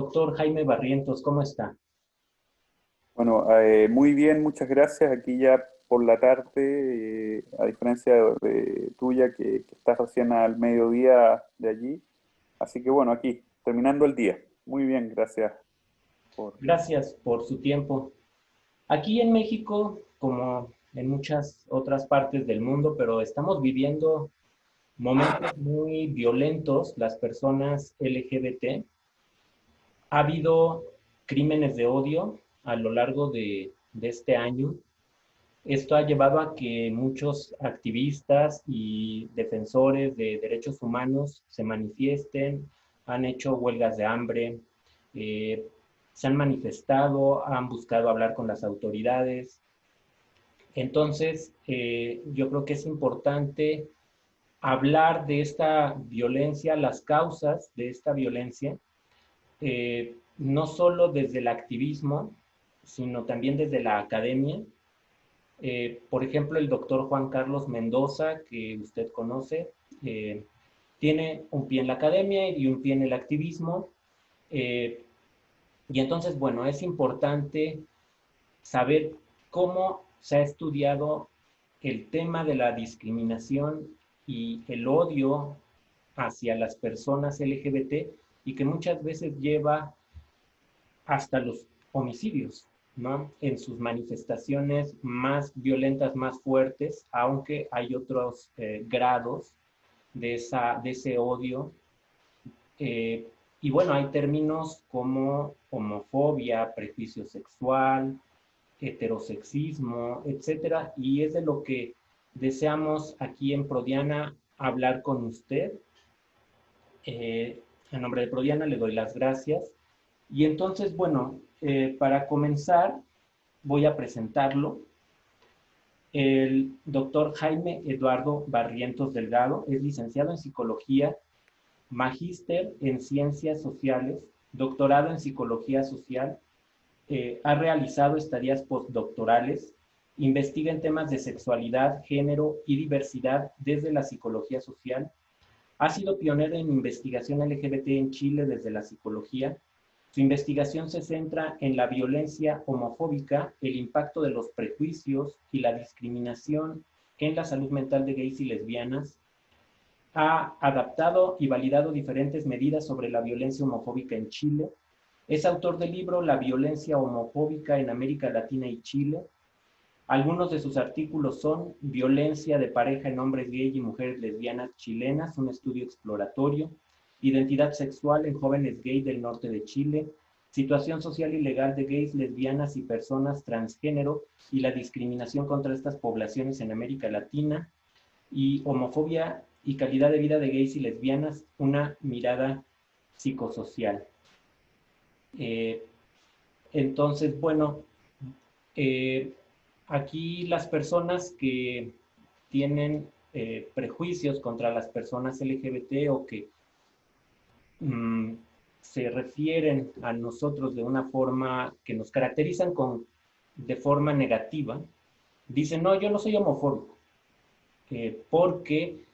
Doctor Jaime Barrientos, ¿cómo está? Bueno, muy bien, muchas gracias. Aquí ya por la tarde, a diferencia de tuya que estás recién al mediodía de allí. Así que bueno, aquí, terminando el día. Muy bien, gracias por... Gracias por su tiempo. Aquí en México, como en muchas otras partes del mundo, pero estamos viviendo momentos muy violentos, las personas LGBT. Ha habido crímenes de odio a lo largo de este año. Esto ha llevado a que muchos activistas y defensores de derechos humanos se manifiesten, han hecho huelgas de hambre, eh, se han manifestado, han buscado hablar con las autoridades. Entonces, yo creo que es importante hablar de esta violencia, las causas de esta violencia, no solo desde el activismo, sino también desde la academia. Por ejemplo, el doctor Juan Carlos Mendoza, que usted conoce, eh, tiene un pie en la academia y un pie en el activismo. eh, y entonces, bueno, es importante saber cómo se ha estudiado el tema de la discriminación y el odio hacia las personas LGBT y que muchas veces lleva hasta los homicidios, ¿no? En sus manifestaciones más violentas, más fuertes, aunque hay otros grados de ese odio. Eh, y bueno, hay términos como homofobia, prejuicio sexual, heterosexismo, etcétera, y es de lo que deseamos aquí en Prodiana hablar con usted. En nombre de Prodiana le doy las gracias. Y entonces, bueno, para comenzar, voy a presentarlo. El doctor Jaime Eduardo Barrientos Delgado es licenciado en psicología, magíster en ciencias sociales, doctorado en psicología social, ha realizado estadías postdoctorales, investiga en temas de sexualidad, género y diversidad desde la psicología social. Ha sido pionero en investigación LGBT en Chile desde la psicología. Su investigación se centra en la violencia homofóbica, el impacto de los prejuicios y la discriminación en la salud mental de gays y lesbianas. Ha adaptado y validado diferentes medidas sobre la violencia homofóbica en Chile. Es autor del libro La violencia homofóbica en América Latina y Chile. Algunos de sus artículos son Violencia de pareja en hombres gay y mujeres lesbianas chilenas, un estudio exploratorio, Identidad sexual en jóvenes gay del norte de Chile, Situación social y legal de gays, lesbianas y personas transgénero y la discriminación contra estas poblaciones en América Latina, y Homofobia y calidad de vida de gays y lesbianas, una mirada psicosocial. Eh, entonces, bueno, eh, aquí las personas que tienen prejuicios contra las personas LGBT o que mmm, se refieren a nosotros de una forma que nos caracterizan de forma negativa, dicen, no, yo no soy homofóbico, porque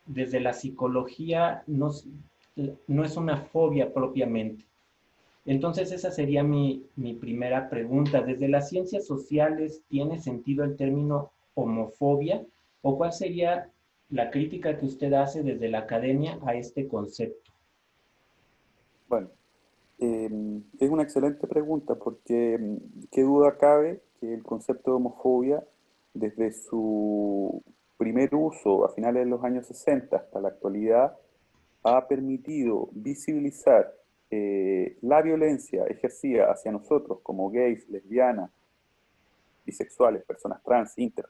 desde la psicología no es una fobia propiamente. Entonces esa sería mi primera pregunta. ¿Desde las ciencias sociales tiene sentido el término homofobia? ¿O cuál sería la crítica que usted hace desde la academia a este concepto? Bueno, es una excelente pregunta porque qué duda cabe que el concepto de homofobia, desde su primer uso a finales de los años 60 hasta la actualidad, ha permitido visibilizar la violencia ejercida hacia nosotros como gays, lesbianas, bisexuales, personas trans, inter,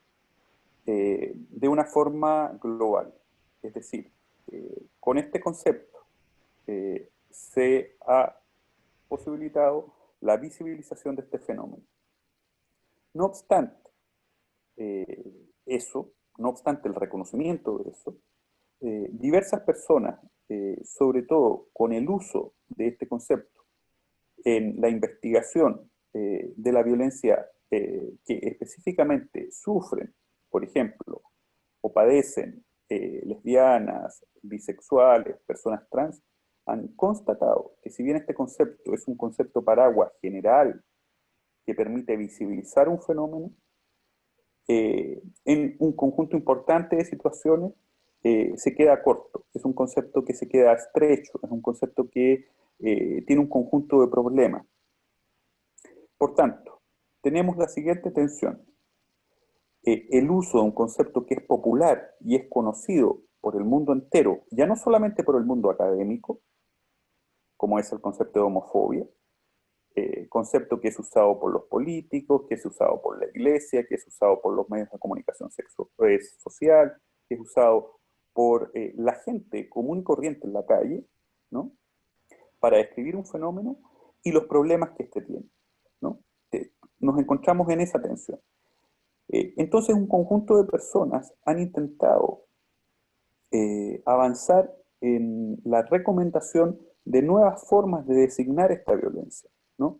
de una forma global. Es decir, con este concepto se ha posibilitado la visibilización de este fenómeno. No obstante eso, no obstante el reconocimiento de eso, diversas personas, sobre todo con el uso de este concepto en la investigación de la violencia que específicamente sufren, por ejemplo, o padecen lesbianas, bisexuales, personas trans, han constatado que si bien este concepto es un concepto paraguas general que permite visibilizar un fenómeno, en un conjunto importante de situaciones se queda corto, es un concepto que se queda estrecho, es un concepto que tiene un conjunto de problemas. Por tanto, tenemos la siguiente tensión. El uso de un concepto que es popular y es conocido por el mundo entero, ya no solamente por el mundo académico, como es el concepto de homofobia, concepto que es usado por los políticos, que es usado por la iglesia, que es usado por los medios de comunicación social, que es usado por la gente común y corriente en la calle, ¿no? Para describir un fenómeno y los problemas que éste tiene, ¿no? Nos encontramos en esa tensión. Entonces un conjunto de personas han intentado avanzar en la recomendación de nuevas formas de designar esta violencia, ¿no?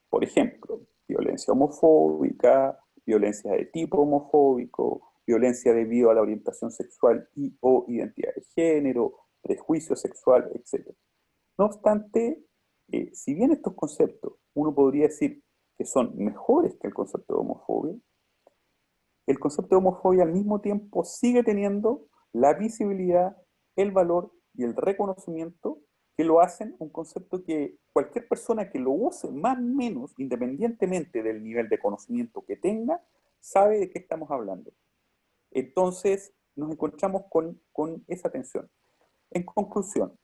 Por ejemplo, violencia homofóbica, violencia de tipo homofóbico, violencia debido a la orientación sexual y o identidad de género, prejuicio sexual, etc. No obstante, si bien estos conceptos uno podría decir que son mejores que el concepto de homofobia, el concepto de homofobia al mismo tiempo sigue teniendo la visibilidad, el valor y el reconocimiento que lo hacen un concepto que cualquier persona que lo use, más o menos, independientemente del nivel de conocimiento que tenga, sabe de qué estamos hablando. Entonces, nos encontramos con esa tensión. En conclusión,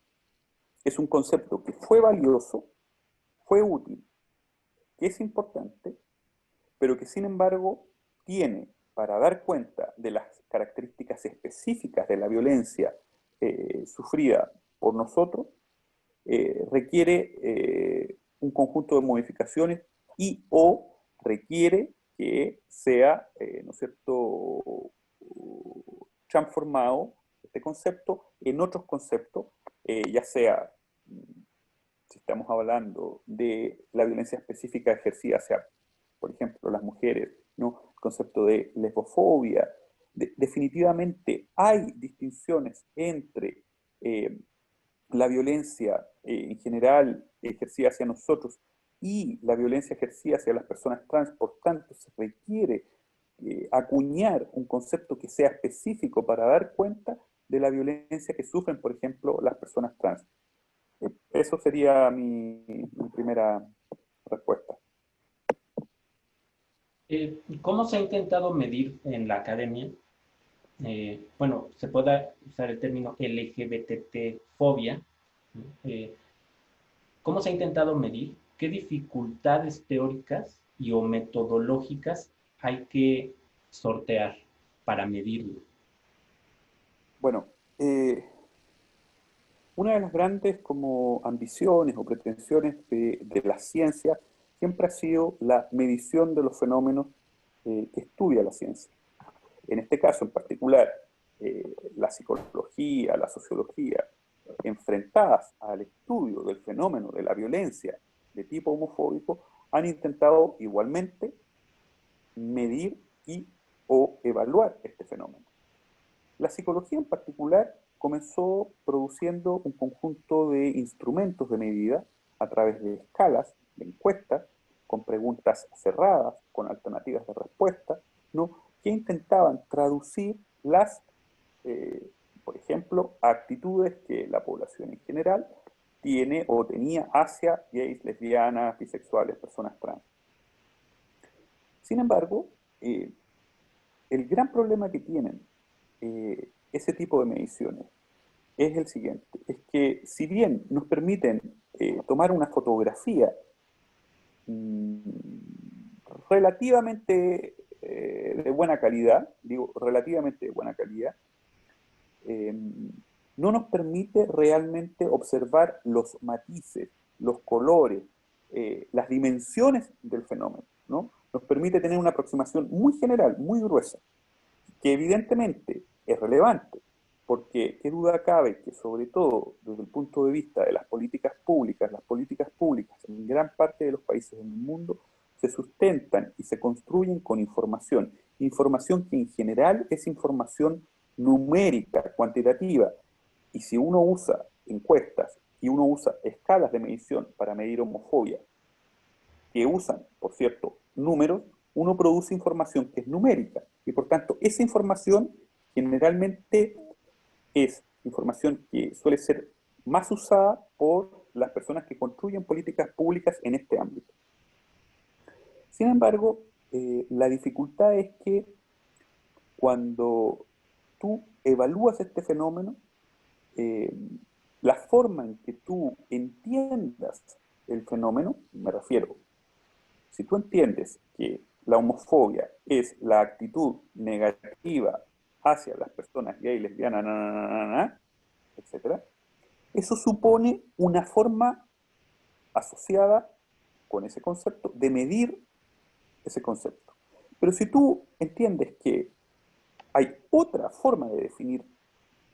es un concepto que fue valioso, fue útil, que es importante, pero que sin embargo tiene, para dar cuenta de las características específicas de la violencia sufrida por nosotros, requiere un conjunto de modificaciones y o requiere que sea, ¿no es cierto?, transformado este concepto en otros conceptos, ya sea, si estamos hablando de la violencia específica ejercida hacia, por ejemplo, las mujeres, ¿no? El concepto de lesbofobia. Definitivamente hay distinciones entre la violencia en general ejercida hacia nosotros y la violencia ejercida hacia las personas trans. Por tanto, se requiere acuñar un concepto que sea específico para dar cuenta de la violencia que sufren, por ejemplo, las personas trans. Eso sería mi primera respuesta. ¿Cómo se ha intentado medir en la academia? Bueno, se puede usar el término LGBT-fobia. ¿No? ¿Cómo se ha intentado medir? ¿Qué dificultades teóricas y o metodológicas hay que sortear para medirlo? Bueno, una de las grandes como ambiciones o pretensiones de la ciencia siempre ha sido la medición de los fenómenos que estudia la ciencia. En este caso en particular, la psicología, la sociología, enfrentadas al estudio del fenómeno de la violencia de tipo homofóbico, han intentado igualmente medir y o evaluar este fenómeno. La psicología en particular comenzó produciendo un conjunto de instrumentos de medida a través de escalas, de encuestas, con preguntas cerradas, con alternativas de respuesta, ¿no? Que intentaban traducir las, por ejemplo, actitudes que la población en general tiene o tenía hacia gays, lesbianas, bisexuales, personas trans. Sin embargo, el gran problema que tienen ese tipo de mediciones es el siguiente, es que si bien nos permiten tomar una fotografía mmm, relativamente de buena calidad, digo relativamente de buena calidad, eh, no nos permite realmente observar los matices, los colores, las dimensiones del fenómeno, ¿no? Nos permite tener una aproximación muy general, muy gruesa, que evidentemente es relevante, porque qué duda cabe que sobre todo desde el punto de vista de las políticas públicas en gran parte de los países del mundo se sustentan y se construyen con información, información que en general es información numérica, cuantitativa, y si uno usa encuestas y uno usa escalas de medición para medir homofobia, que usan, por cierto, números, uno produce información que es numérica. Y por tanto, esa información generalmente es información que suele ser más usada por las personas que construyen políticas públicas en este ámbito. Sin embargo, la dificultad es que cuando tú evalúas este fenómeno, eh, la forma en que tú entiendas el fenómeno, me refiero, si tú entiendes que la homofobia es la actitud negativa hacia las personas gay, lesbianas, etc., eso supone una forma asociada con ese concepto de medir ese concepto. Pero si tú entiendes que hay otra forma de definir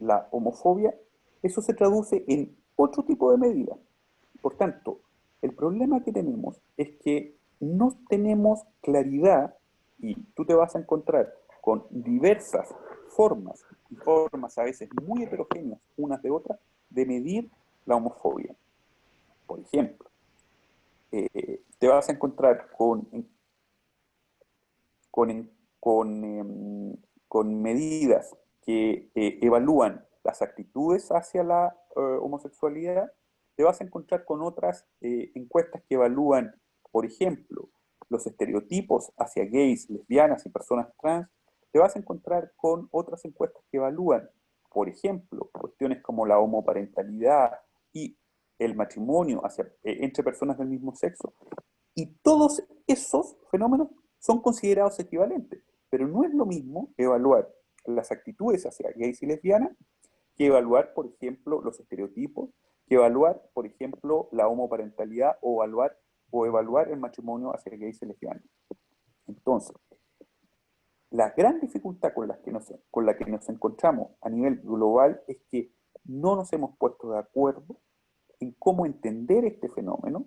la homofobia, eso se traduce en otro tipo de medida. Por tanto, el problema que tenemos es que no tenemos claridad y tú te vas a encontrar con diversas formas, y formas a veces muy heterogéneas unas de otras, de medir la homofobia. Por ejemplo, te vas a encontrar con, con, con medidas que evalúan las actitudes hacia la homosexualidad, te vas a encontrar con otras encuestas que evalúan, por ejemplo, los estereotipos hacia gays, lesbianas y personas trans, te vas a encontrar con otras encuestas que evalúan, por ejemplo, cuestiones como la homoparentalidad y el matrimonio hacia, entre personas del mismo sexo. Y todos esos fenómenos son considerados equivalentes, pero no es lo mismo evaluar las actitudes hacia gays y lesbianas que evaluar, por ejemplo, los estereotipos, que evaluar, por ejemplo, la homoparentalidad o evaluar el matrimonio hacia gays y lesbianas. Entonces, la gran dificultad con la que nos encontramos a nivel global es que no nos hemos puesto de acuerdo en cómo entender este fenómeno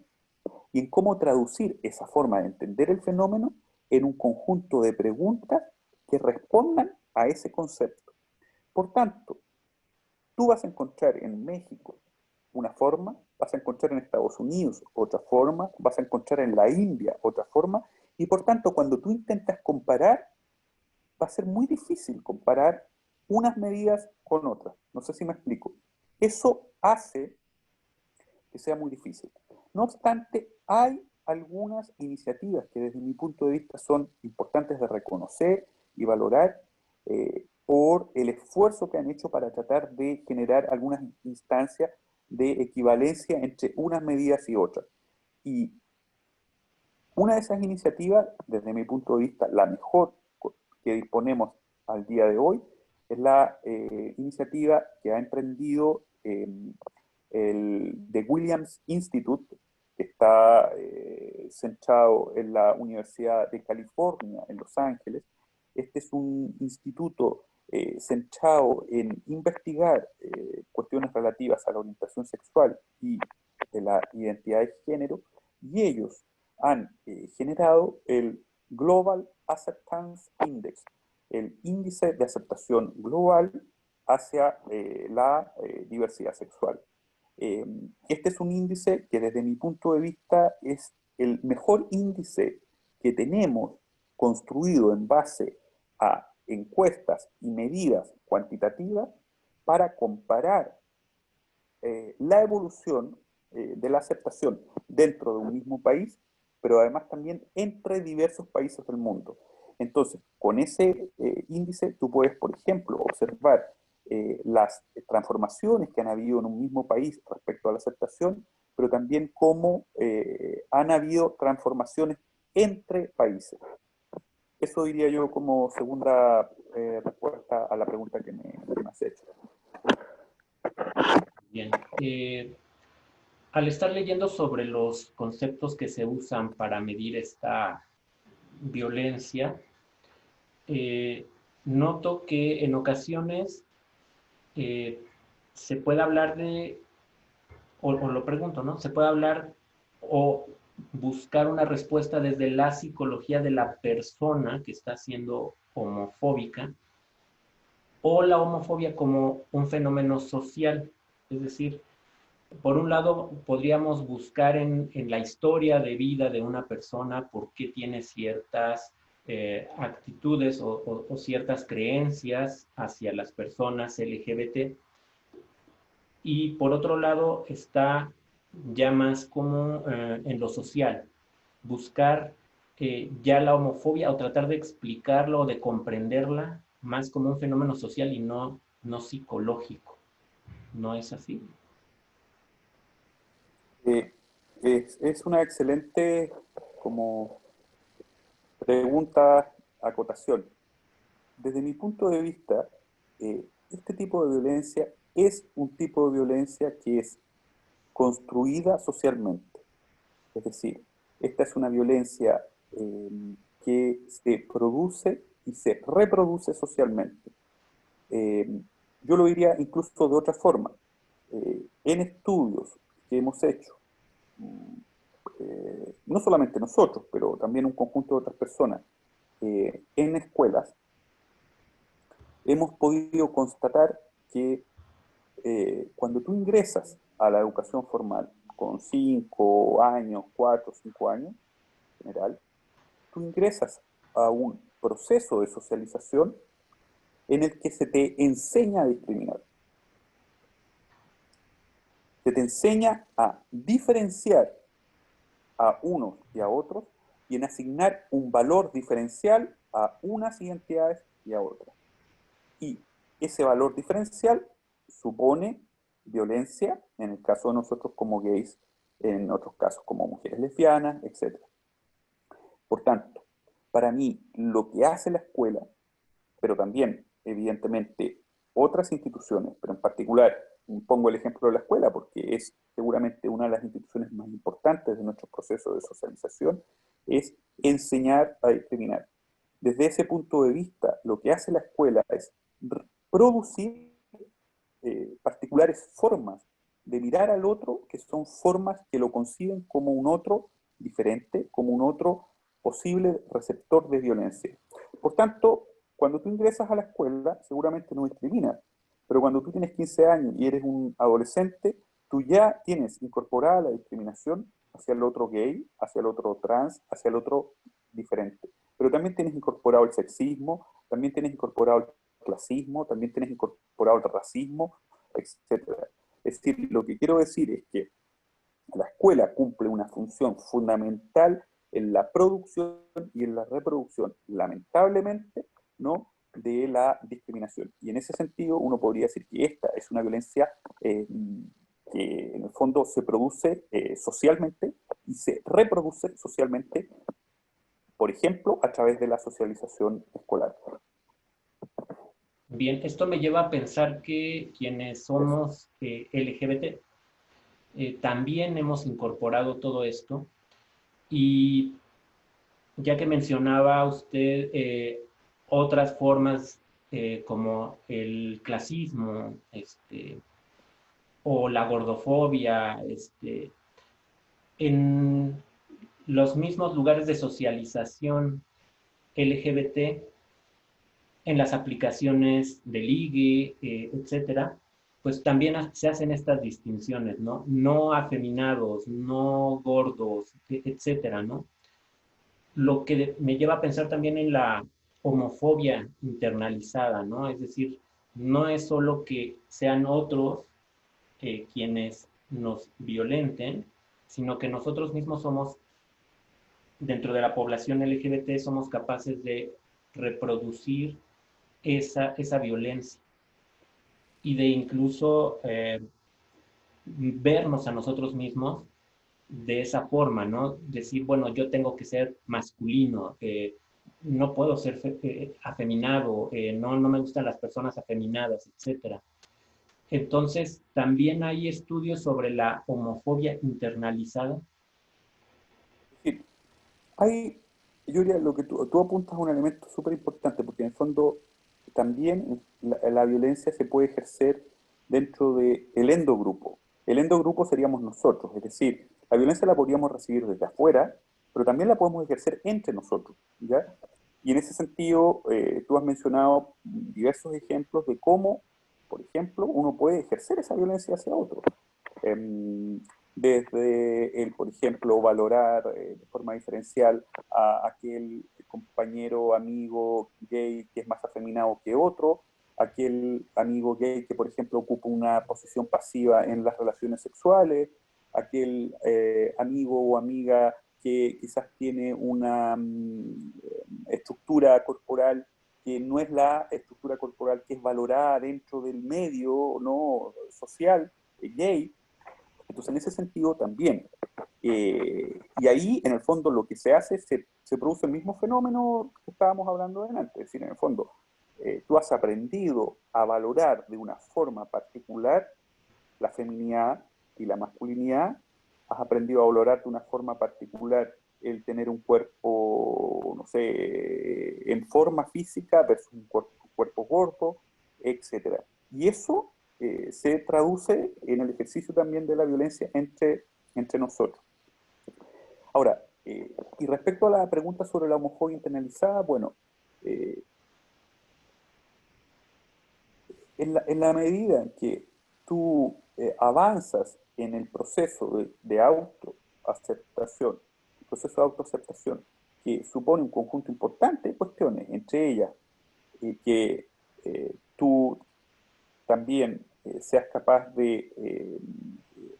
y en cómo traducir esa forma de entender el fenómeno en un conjunto de preguntas que respondan a ese concepto. Por tanto, tú vas a encontrar en México una forma, vas a encontrar en Estados Unidos otra forma, vas a encontrar en la India otra forma, y por tanto, cuando tú intentas comparar, va a ser muy difícil comparar unas medidas con otras. No sé si me explico. Eso hace que sea muy difícil. No obstante, hay algunas iniciativas que desde mi punto de vista son importantes de reconocer y valorar por el esfuerzo que han hecho para tratar de generar algunas instancias de equivalencia entre unas medidas y otras. Y una de esas iniciativas, desde mi punto de vista, la mejor que disponemos al día de hoy, es la iniciativa que ha emprendido el The Williams Institute, que está centrado en la Universidad de California, en Los Ángeles. Este es un instituto centrado en investigar cuestiones relativas a la orientación sexual y de la identidad de género, y ellos han generado el Global Acceptance Index, el índice de aceptación global hacia la diversidad sexual. Este es un índice que desde mi punto de vista es el mejor índice que tenemos construido en base a encuestas y medidas cuantitativas para comparar la evolución de la aceptación dentro de un mismo país, pero además también entre diversos países del mundo. Entonces, con ese índice tú puedes, por ejemplo, observar las transformaciones que han habido en un mismo país respecto a la aceptación, pero también cómo han habido transformaciones entre países. Eso diría yo como segunda respuesta a la pregunta que me has hecho. Bien. Al estar leyendo sobre los conceptos que se usan para medir esta violencia, eh, noto que en ocasiones eh, se puede hablar de, o lo pregunto, ¿no? Se puede hablar o buscar una respuesta desde la psicología de la persona que está siendo homofóbica o la homofobia como un fenómeno social. Es decir, Por un lado, podríamos buscar en la historia de vida de una persona por qué tiene ciertas actitudes o ciertas creencias hacia las personas LGBT. Y por otro lado está ya más como en lo social, buscar ya la homofobia o tratar de explicarlo o de comprenderla más como un fenómeno social y no psicológico. ¿No es así? Eh, es una excelente como pregunta, acotación. Desde mi punto de vista, este tipo de violencia es un tipo de violencia que es construida socialmente. Es decir, esta es una violencia que se produce y se reproduce socialmente. Eh, yo lo diría incluso de otra forma. En estudios que hemos hecho, mm, no solamente nosotros, pero también un conjunto de otras personas, en escuelas, hemos podido constatar que cuando tú ingresas a la educación formal con 5 años, 4, 5 años en general, tú ingresas a un proceso de socialización en el que se te enseña a discriminar. Se te enseña a diferenciar a unos y a otros y en asignar un valor diferencial a unas identidades y a otras. Y ese valor diferencial supone violencia, en el caso de nosotros como gays, en otros casos como mujeres lesbianas, etc. Por tanto, para mí, lo que hace la escuela, pero también, evidentemente, otras instituciones, pero en particular, pongo el ejemplo de la escuela porque es seguramente una de las instituciones más importantes de nuestro proceso de socialización, es enseñar a discriminar. Desde ese punto de vista, lo que hace la escuela es producir particulares formas de mirar al otro, que son formas que lo conciben como un otro diferente, como un otro posible receptor de violencia. Por tanto, cuando tú ingresas a la escuela, seguramente no discriminas, pero cuando tú tienes 15 años y eres un adolescente, tú ya tienes incorporada la discriminación hacia el otro gay, hacia el otro trans, hacia el otro diferente. Pero también tienes incorporado el sexismo, también tienes incorporado el clasismo, también tienes incorporado el racismo, etcétera. Es decir, lo que quiero decir es que la escuela cumple una función fundamental en la producción y en la reproducción, lamentablemente, ¿no?, de la discriminación. Y en ese sentido, uno podría decir que esta es una violencia que en el fondo se produce socialmente y se reproduce socialmente, por ejemplo, a través de la socialización escolar. Bien, esto me lleva a pensar que quienes Eso. somos LGBT también hemos incorporado todo esto y ya que mencionaba usted otras formas como el clasismo o la gordofobia, en los mismos lugares de socialización LGBT, en las aplicaciones de ligue, etcétera, pues también se hacen estas distinciones, ¿no? No afeminados, no gordos, etcétera, ¿no? Lo que me lleva a pensar también en la homofobia internalizada, ¿no? Es decir, no es solo que sean otros quienes nos violenten, sino que nosotros mismos somos, dentro de la población LGBT, somos capaces de reproducir esa violencia y de incluso vernos a nosotros mismos de esa forma, ¿no? Decir, bueno, yo tengo que ser masculino, no puedo ser afeminado, no me gustan las personas afeminadas, etcétera. Entonces, también hay estudios sobre la homofobia internalizada. Es decir, hay, yo diría, lo que tú apuntas a un elemento súper importante, porque en el fondo también la violencia se puede ejercer dentro del endogrupo. El endogrupo seríamos nosotros, es decir, la violencia la podríamos recibir desde afuera, pero también la podemos ejercer entre nosotros, ¿ya? Y en ese sentido, tú has mencionado diversos ejemplos de cómo, por ejemplo, uno puede ejercer esa violencia hacia otro. Desde el, por ejemplo, valorar de forma diferencial a aquel compañero, amigo gay que es más afeminado que otro, aquel amigo gay que, por ejemplo, ocupa una posición pasiva en las relaciones sexuales, aquel amigo o amiga que quizás tiene una estructura corporal que no es la estructura corporal que es valorada dentro del medio no social gay. Entonces, en ese sentido también. Y ahí, en el fondo, lo que se hace, se produce el mismo fenómeno que estábamos hablando delante. Es decir, en el fondo, tú has aprendido a valorar de una forma particular la feminidad y la masculinidad, has aprendido a valorar de una forma particular el tener un cuerpo, no sé, en forma física versus un cuerpo gordo, etcétera. Y eso se traduce en el ejercicio también de la violencia entre nosotros. Ahora, y respecto a la pregunta sobre la homofobia internalizada, bueno, eh, en la medida en que tú avanzas en el proceso de autoaceptación, el proceso de autoaceptación, que supone un conjunto importante de cuestiones, entre ellas que tú también seas capaz de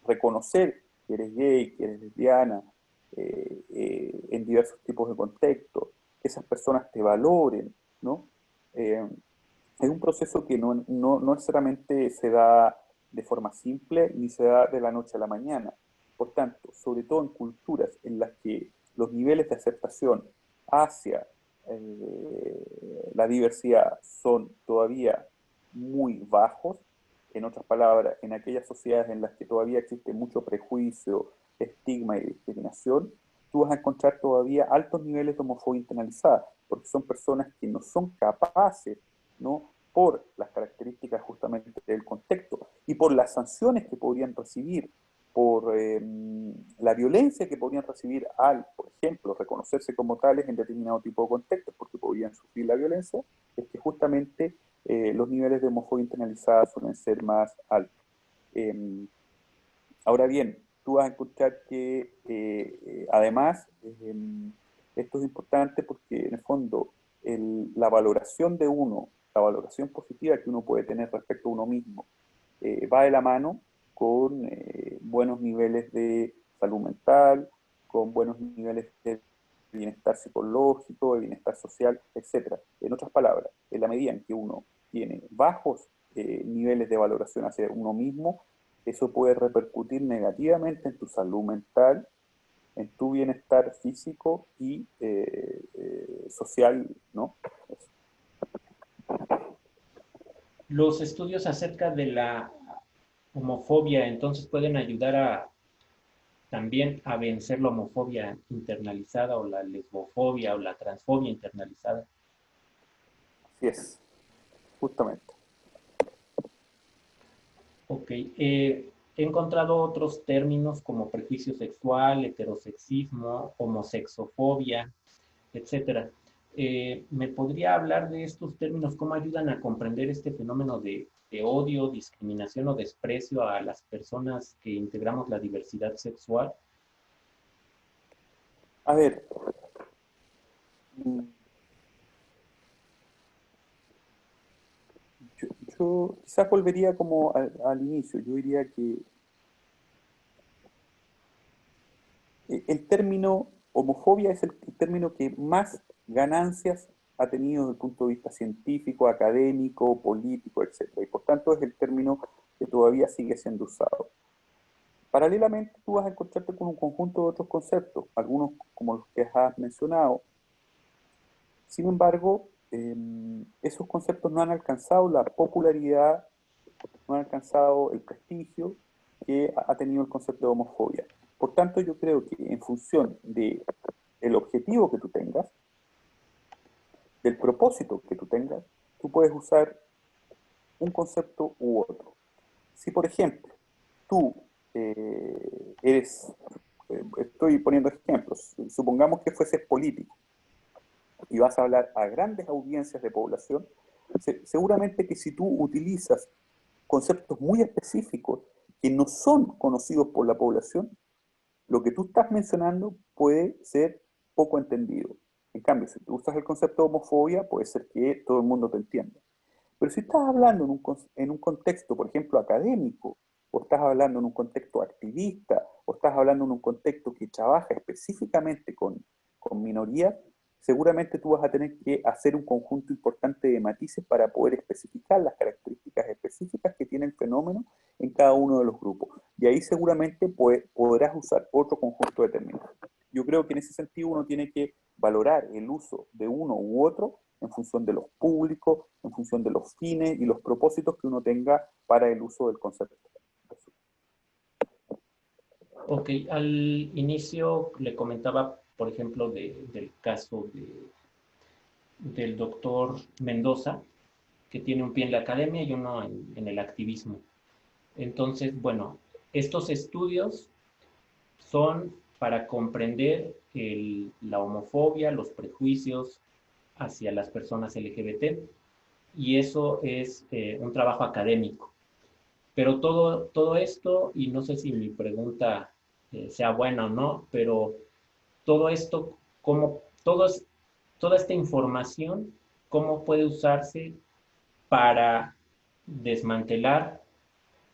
reconocer que eres gay, que eres lesbiana, en diversos tipos de contextos, que esas personas te valoren, ¿no? Eh, es un proceso que no necesariamente se da de forma simple ni se da de la noche a la mañana. Por tanto, sobre todo en culturas en las que los niveles de aceptación hacia la diversidad son todavía muy bajos, en otras palabras, en aquellas sociedades en las que todavía existe mucho prejuicio, estigma y discriminación, tú vas a encontrar todavía altos niveles de homofobia internalizada, porque son personas que no son capaces, ¿no? Por las características justamente del contexto y por las sanciones que podrían recibir, por la violencia que podrían recibir al, por ejemplo, reconocerse como tales en determinado tipo de contextos, porque podrían sufrir la violencia, es que justamente los niveles de homofobia internalizada suelen ser más altos. Eh, Ahora bien, tú vas a encontrar que además esto es importante porque en el fondo la valoración de uno, la valoración positiva que uno puede tener respecto a uno mismo, va de la mano con buenos niveles de salud mental, con buenos niveles de bienestar psicológico, de bienestar social, etcétera. En otras palabras, en la medida en que uno tiene bajos niveles de valoración hacia uno mismo, eso puede repercutir negativamente en tu salud mental, en tu bienestar físico y social, ¿no? Los estudios acerca de la homofobia entonces pueden ayudar a también a vencer la homofobia internalizada o la lesbofobia o la transfobia internalizada. Así es, justamente. Ok, he encontrado otros términos como prejuicio sexual, heterosexismo, homosexofobia, etcétera. ¿Me podría hablar de estos términos? ¿Cómo ayudan a comprender este fenómeno de odio, discriminación o desprecio a las personas que integramos la diversidad sexual? A ver, mm, yo, yo quizás volvería como al inicio. Yo diría que el término homofobia es el término que más ganancias ha tenido desde el punto de vista científico, académico, político, etc. Y por tanto es el término que todavía sigue siendo usado. Paralelamente, tú vas a encontrarte con un conjunto de otros conceptos, algunos como los que has mencionado. Sin embargo, esos conceptos no han alcanzado la popularidad, no han alcanzado el prestigio que ha tenido el concepto de homofobia. Por tanto, yo creo que en función de el objetivo que tú tengas, del propósito que tú tengas, tú puedes usar un concepto u otro. Si, por ejemplo, tú estoy poniendo ejemplos, supongamos que fueses político y vas a hablar a grandes audiencias de población, seguramente que si tú utilizas conceptos muy específicos que no son conocidos por la población, lo que tú estás mencionando puede ser poco entendido. En cambio, si tú usas el concepto de homofobia, puede ser que todo el mundo te entienda. Pero si estás hablando en un contexto, por ejemplo, académico, o estás hablando en un contexto activista, o estás hablando en un contexto que trabaja específicamente con minorías, seguramente tú vas a tener que hacer un conjunto importante de matices para poder especificar las características específicas que tiene el fenómeno en cada uno de los grupos. Y ahí seguramente podrás usar otro conjunto de términos. Yo creo que en ese sentido uno tiene que valorar el uso de uno u otro en función de los públicos, en función de los fines y los propósitos que uno tenga para el uso del concepto. Ok, al inicio le comentaba, por ejemplo, del caso del doctor Mendoza, que tiene un pie en la academia y uno en el activismo. Entonces, bueno, estos estudios son para comprender la homofobia, los prejuicios hacia las personas LGBT, y eso es un trabajo académico. Pero todo esto, y no sé si mi pregunta sea buena o no, pero todo esto, toda esta información, ¿cómo puede usarse para desmantelar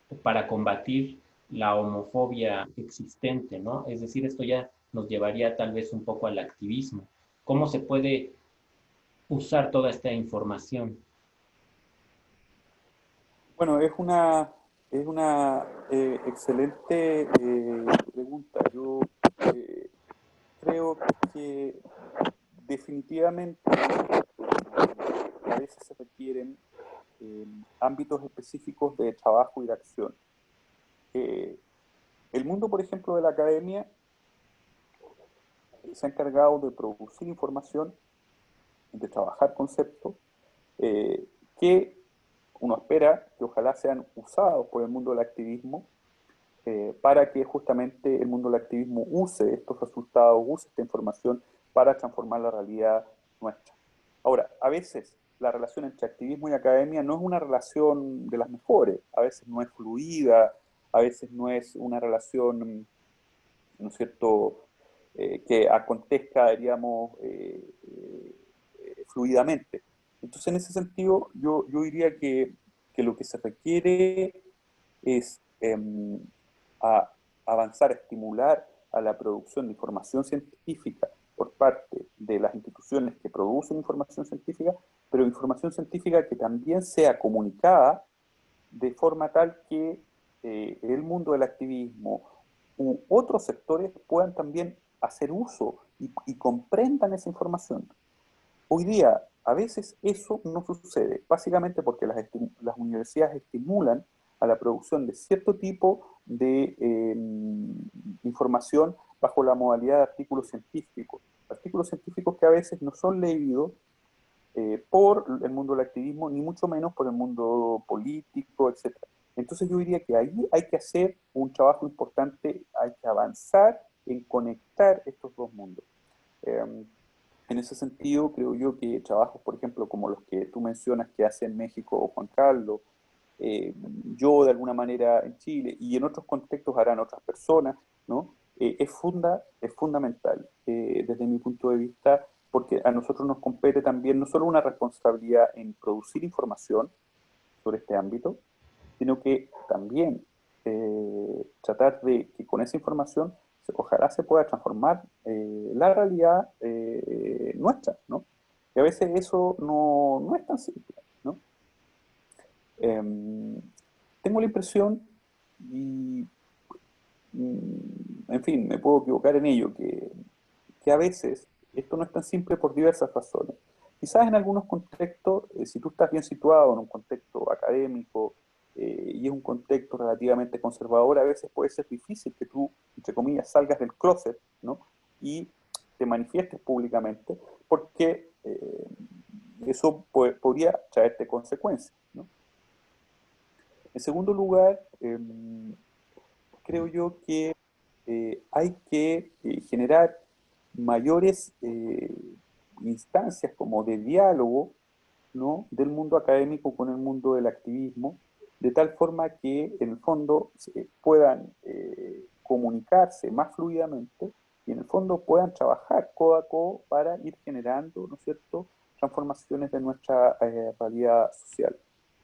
o para combatir la homofobia existente, ¿no? Es decir, esto ya nos llevaría tal vez un poco al activismo. ¿Cómo se puede usar toda esta información? Bueno, es una excelente pregunta. Yo eh, creo que definitivamente a veces se requieren eh, ámbitos específicos de trabajo y de acción. Eh, el mundo, por ejemplo, de la academia se ha encargado de producir información, de trabajar conceptos, eh, que uno espera que ojalá sean usados por el mundo del activismo para que justamente el mundo del activismo use estos resultados, use esta información para transformar la realidad nuestra. Ahora, a veces la relación entre activismo y academia no es una relación de las mejores, a veces no es fluida, a veces no es una relación, ¿no es cierto?, que acontezca, diríamos, fluidamente. Entonces, en ese sentido, yo diría que lo que se requiere es a avanzar, a estimular a la producción de información científica por parte de las instituciones que producen información científica, pero información científica que también sea comunicada de forma tal que el mundo del activismo u otros sectores puedan también hacer uso y comprendan esa información. Hoy día, a veces eso no sucede, básicamente porque las universidades estimulan a la producción de cierto tipo de información bajo la modalidad de artículos científicos que a veces no son leídos por el mundo del activismo, ni mucho menos por el mundo político, etcétera. Entonces yo diría que ahí hay que hacer un trabajo importante, hay que avanzar en conectar estos dos mundos. Eh, en ese sentido, creo yo que trabajos, por ejemplo, como los que tú mencionas que hace en México o Juan Carlos, eh, yo de alguna manera en Chile y en otros contextos harán otras personas, ¿no? Es fundamental desde mi punto de vista porque a nosotros nos compete también no solo una responsabilidad en producir información sobre este ámbito, sino que también tratar de que con esa información ojalá se pueda transformar la realidad nuestra, ¿no? Y a veces eso no es tan simple, ¿no? Eh, tengo la impresión, y en fin, me puedo equivocar en ello, que a veces esto no es tan simple por diversas razones. Quizás en algunos contextos, si tú estás bien situado en un contexto académico y es un contexto relativamente conservador, a veces puede ser difícil que tú, entre comillas, salgas del closet, ¿no? Y te manifiestes públicamente, porque eso podría traerte consecuencias, ¿no? En segundo lugar, creo yo que hay que generar mayores instancias como de diálogo, ¿no?, del mundo académico con el mundo del activismo, de tal forma que en el fondo puedan comunicarse más fluidamente y en el fondo puedan trabajar codo a codo para ir generando, ¿no es cierto?, transformaciones de nuestra realidad social.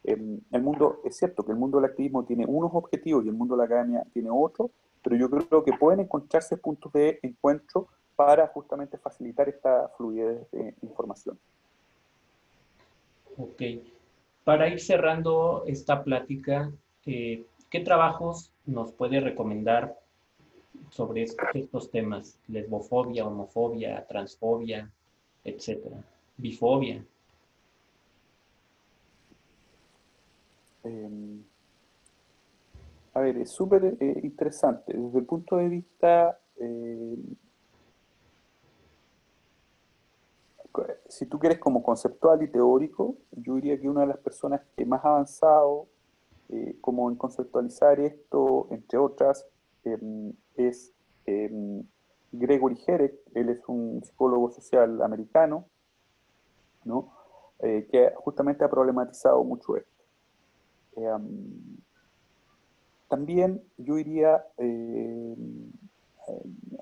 El mundo, es cierto que el mundo del activismo tiene unos objetivos y el mundo de la academia tiene otros, pero yo creo que pueden encontrarse puntos de encuentro para justamente facilitar esta fluidez de información. Ok. Para ir cerrando esta plática, ¿qué trabajos nos puede recomendar sobre estos temas? Lesbofobia, homofobia, transfobia, etcétera. Bifobia. Eh, a ver, es súper interesante. Desde el punto de vista, si tú quieres como conceptual y teórico, yo diría que una de las personas que más ha avanzado como en conceptualizar esto, entre otras, es Gregory Herek. Él es un psicólogo social americano, ¿no? Que justamente ha problematizado mucho esto. Um, También yo diría,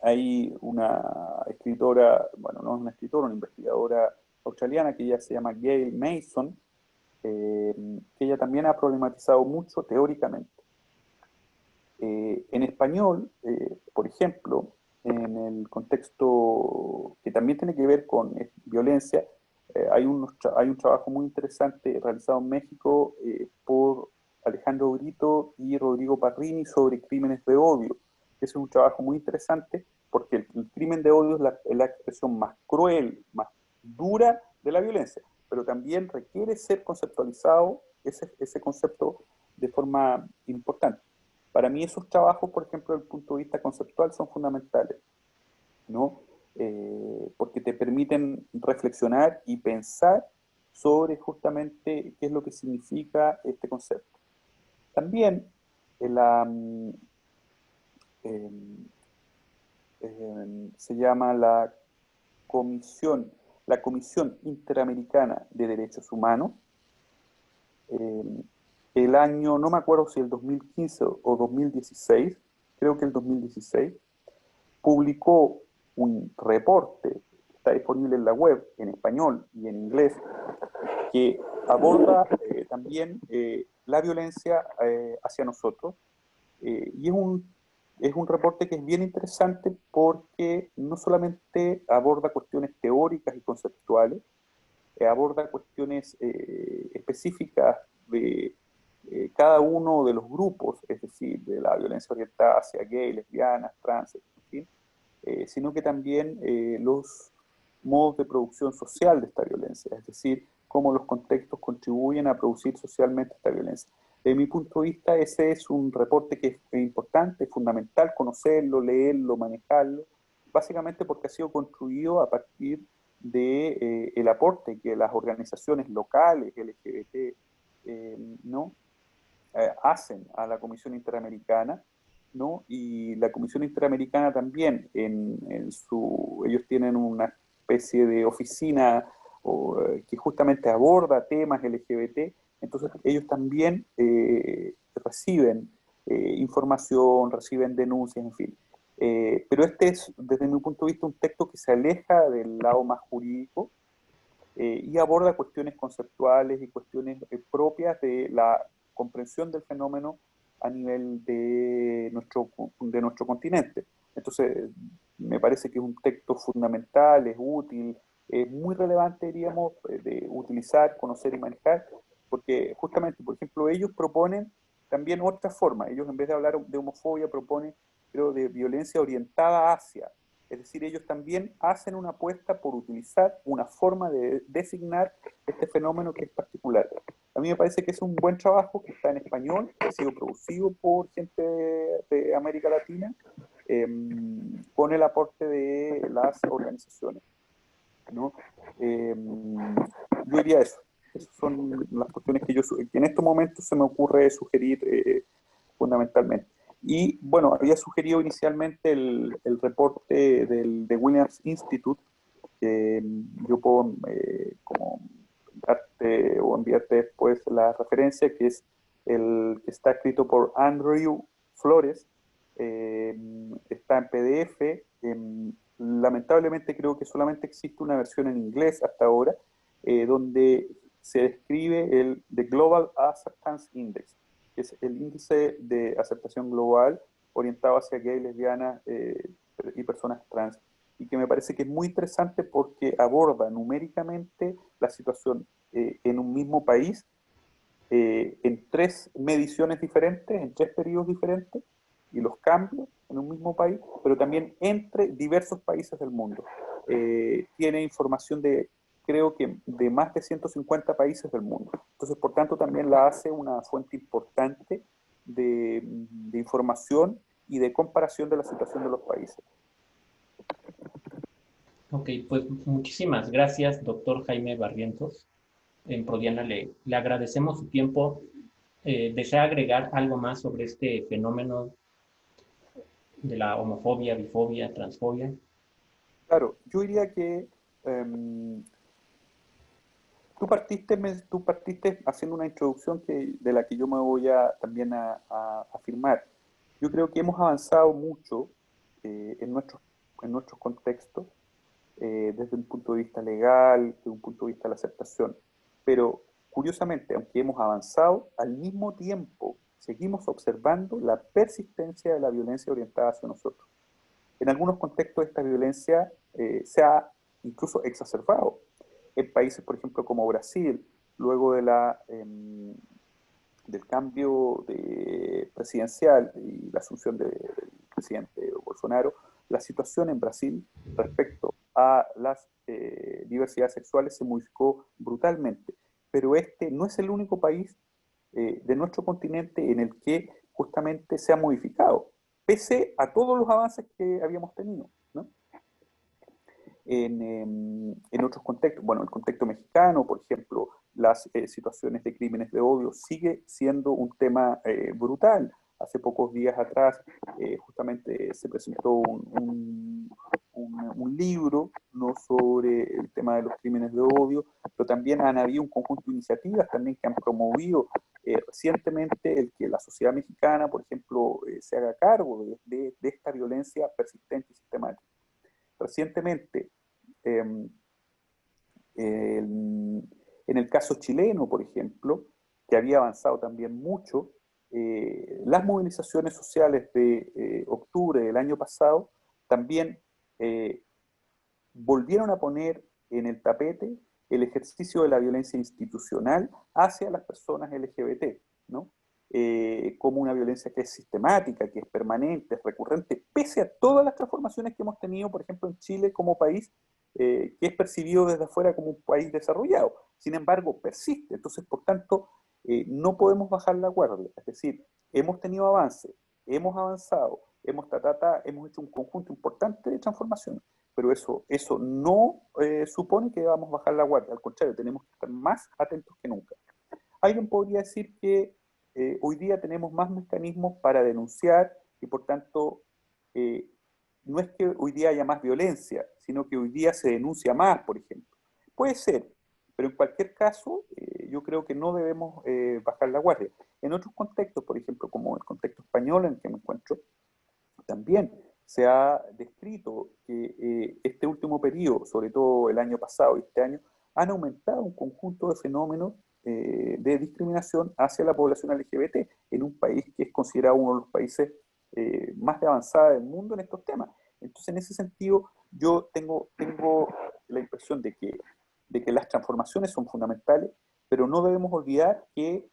hay una escritora, bueno, no es una escritora, una investigadora australiana que ella se llama Gail Mason, que ella también ha problematizado mucho teóricamente. En español, por ejemplo, en el contexto que también tiene que ver con violencia, hay un trabajo muy interesante realizado en México por Alejandro Brito y Rodrigo Parrini sobre crímenes de odio. Ese es un trabajo muy interesante porque el crimen de odio es la expresión más cruel, más dura de la violencia, pero también requiere ser conceptualizado ese concepto de forma importante. Para mí esos trabajos, por ejemplo, desde el punto de vista conceptual, son fundamentales, ¿no? Porque te permiten reflexionar y pensar sobre justamente qué es lo que significa este concepto. También la, eh, se llama Comisión, la Comisión Interamericana de Derechos Humanos. Eh, el año, no me acuerdo si el 2015 o 2016, creo que el 2016, publicó un reporte que está disponible en la web en español y en inglés que aborda también la violencia hacia nosotros y es un reporte que es bien interesante porque no solamente aborda cuestiones teóricas y conceptuales, aborda cuestiones específicas de cada uno de los grupos, es decir, de la violencia orientada hacia gays, lesbianas, trans, en fin, sino que también los modos de producción social de esta violencia, es decir, cómo los contextos contribuyen a producir socialmente esta violencia. Desde mi punto de vista, ese es un reporte que es importante, es fundamental conocerlo, leerlo, manejarlo, básicamente porque ha sido construido a partir de el aporte que las organizaciones locales LGBT ¿no? Hacen a la Comisión Interamericana, ¿no? Y la Comisión Interamericana también, ellos tienen una especie de oficina que justamente aborda temas LGBT, entonces ellos también reciben información, reciben denuncias, en fin. Pero este es, desde mi punto de vista, un texto que se aleja del lado más jurídico y aborda cuestiones conceptuales y cuestiones propias de la comprensión del fenómeno a nivel de nuestro continente. Entonces, me parece que es un texto fundamental, es útil, es muy relevante, diríamos, de utilizar, conocer y manejar, porque justamente, por ejemplo, ellos proponen también otra forma. Ellos, en vez de hablar de homofobia, proponen, creo, de violencia orientada hacia. Es decir, ellos también hacen una apuesta por utilizar una forma de designar este fenómeno que es particular. A mí me parece que es un buen trabajo que está en español, que ha sido producido por gente de América Latina, eh, con el aporte de las organizaciones, ¿no? Yo diría eso. Esas son las cuestiones que en estos momentos se me ocurre sugerir fundamentalmente. Y bueno, había sugerido inicialmente el reporte de Williams Institute, que yo puedo como darte o enviarte después la referencia, que es el que está escrito por Andrew Flores, está en PDF. Lamentablemente creo que solamente existe una versión en inglés hasta ahora, donde se describe el The Global Acceptance Index, que es el índice de aceptación global orientado hacia gay, lesbianas y personas trans, y que me parece que es muy interesante porque aborda numéricamente la situación en un mismo país, en tres mediciones diferentes, en tres periodos diferentes, y los cambios en un mismo país, pero también entre diversos países del mundo. Tiene información de, creo que, de más de 150 países del mundo. Entonces, por tanto, también la hace una fuente importante de información y de comparación de la situación de los países. Ok, pues muchísimas gracias, doctor Jaime Barrientos. En Prodiana le agradecemos su tiempo. ¿Desea agregar algo más sobre este fenómeno de la homofobia, bifobia, transfobia? Claro, yo diría que tú partiste haciendo una introducción de la que yo me voy también a afirmar. Yo creo que hemos avanzado mucho en nuestros contextos, desde un punto de vista legal, desde un punto de vista de la aceptación. Pero, curiosamente, aunque hemos avanzado, al mismo tiempo seguimos observando la persistencia de la violencia orientada hacia nosotros. En algunos contextos esta violencia se ha incluso exacerbado. En países, por ejemplo, como Brasil, luego del cambio presidencial y la asunción del presidente Bolsonaro, la situación en Brasil respecto a las diversidades sexuales se modificó brutalmente. Pero este no es el único país de nuestro continente en el que justamente se ha modificado, pese a todos los avances que habíamos tenido, ¿no? En otros contextos. Bueno, el contexto mexicano, por ejemplo, las situaciones de crímenes de odio sigue siendo un tema brutal. Hace pocos días atrás justamente se presentó un libro, no sobre el tema de los crímenes de odio, pero también han habido un conjunto de iniciativas también que han promovido recientemente el que la sociedad mexicana, por ejemplo, se haga cargo de esta violencia persistente y sistemática. Recientemente, eh, en el caso chileno, por ejemplo, que había avanzado también mucho, las movilizaciones sociales de octubre del año pasado también eh, volvieron a poner en el tapete el ejercicio de la violencia institucional hacia las personas LGBT, ¿no? Como una violencia que es sistemática, que es permanente, es recurrente, pese a todas las transformaciones que hemos tenido, por ejemplo, en Chile como país, que es percibido desde afuera como un país desarrollado. Sin embargo, persiste. Entonces, por tanto, no podemos bajar la guardia. Es decir, hemos tenido avance, hemos avanzado, hemos hecho un conjunto importante de transformaciones, pero eso no supone que debamos bajar la guardia. Al contrario, tenemos que estar más atentos que nunca. Alguien podría decir que hoy día tenemos más mecanismos para denunciar y por tanto eh, no es que hoy día haya más violencia, sino que hoy día se denuncia más, por ejemplo. Puede ser, pero en cualquier caso yo creo que no debemos bajar la guardia. En otros contextos, por ejemplo, como el contexto español en el que me encuentro, también se ha descrito que este último periodo, sobre todo el año pasado y este año, han aumentado un conjunto de fenómenos de discriminación hacia la población LGBT en un país que es considerado uno de los países más de avanzada del mundo en estos temas. Entonces, en ese sentido, yo tengo la impresión de que las transformaciones son fundamentales, pero no debemos olvidar que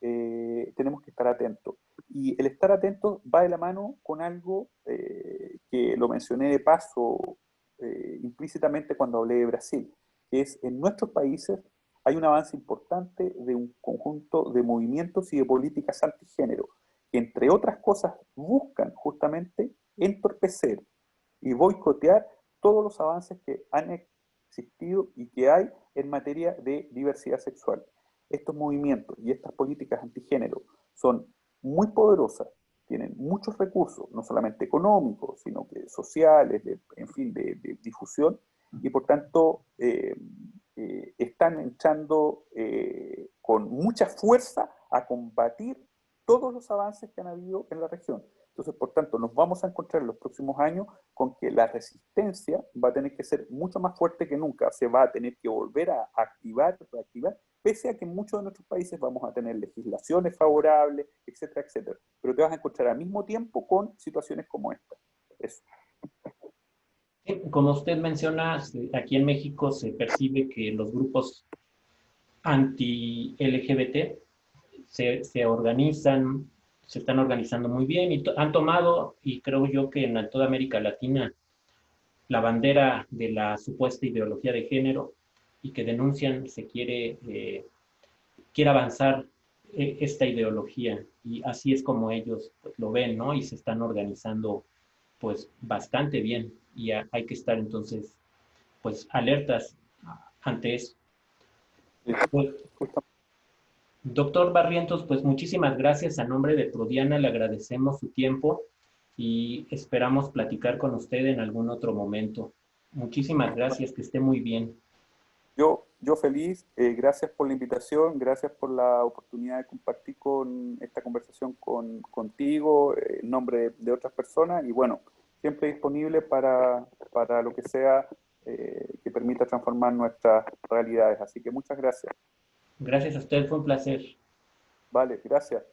tenemos que estar atentos. Y el estar atento va de la mano con algo que lo mencioné de paso implícitamente cuando hablé de Brasil, que es en nuestros países hay un avance importante de un conjunto de movimientos y de políticas antigénero, que entre otras cosas buscan justamente entorpecer y boicotear todos los avances que han existido y que hay en materia de diversidad sexual. Estos movimientos y estas políticas antigénero son muy poderosas, tienen muchos recursos, no solamente económicos, sino que sociales, en fin, de difusión, y por tanto están entrando con mucha fuerza a combatir todos los avances que han habido en la región. Entonces, por tanto, nos vamos a encontrar en los próximos años con que la resistencia va a tener que ser mucho más fuerte que nunca, se va a tener que volver a activar, reactivar, pese a que en muchos de nuestros países vamos a tener legislaciones favorables, etcétera, etcétera. Pero te vas a encontrar al mismo tiempo con situaciones como esta. Eso. Como usted menciona, aquí en México se percibe que los grupos anti-LGBT se organizan, se están organizando muy bien y han tomado, y creo yo que en toda América Latina, la bandera de la supuesta ideología de género y que denuncian quiere avanzar esta ideología y así es como ellos pues, lo ven, ¿no? Y se están organizando pues bastante bien y hay que estar entonces pues alertas ante eso. Sí, Pues, doctor Barrientos, pues muchísimas gracias. A nombre de Prodiana le agradecemos su tiempo y esperamos platicar con usted en algún otro momento. Muchísimas gracias, que esté muy bien. yo feliz, gracias por la invitación, gracias por la oportunidad de compartir con esta conversación contigo, en nombre de otras personas y bueno, siempre disponible para lo que sea que permita transformar nuestras realidades. Así que muchas gracias. Gracias a usted, fue un placer. Vale, gracias.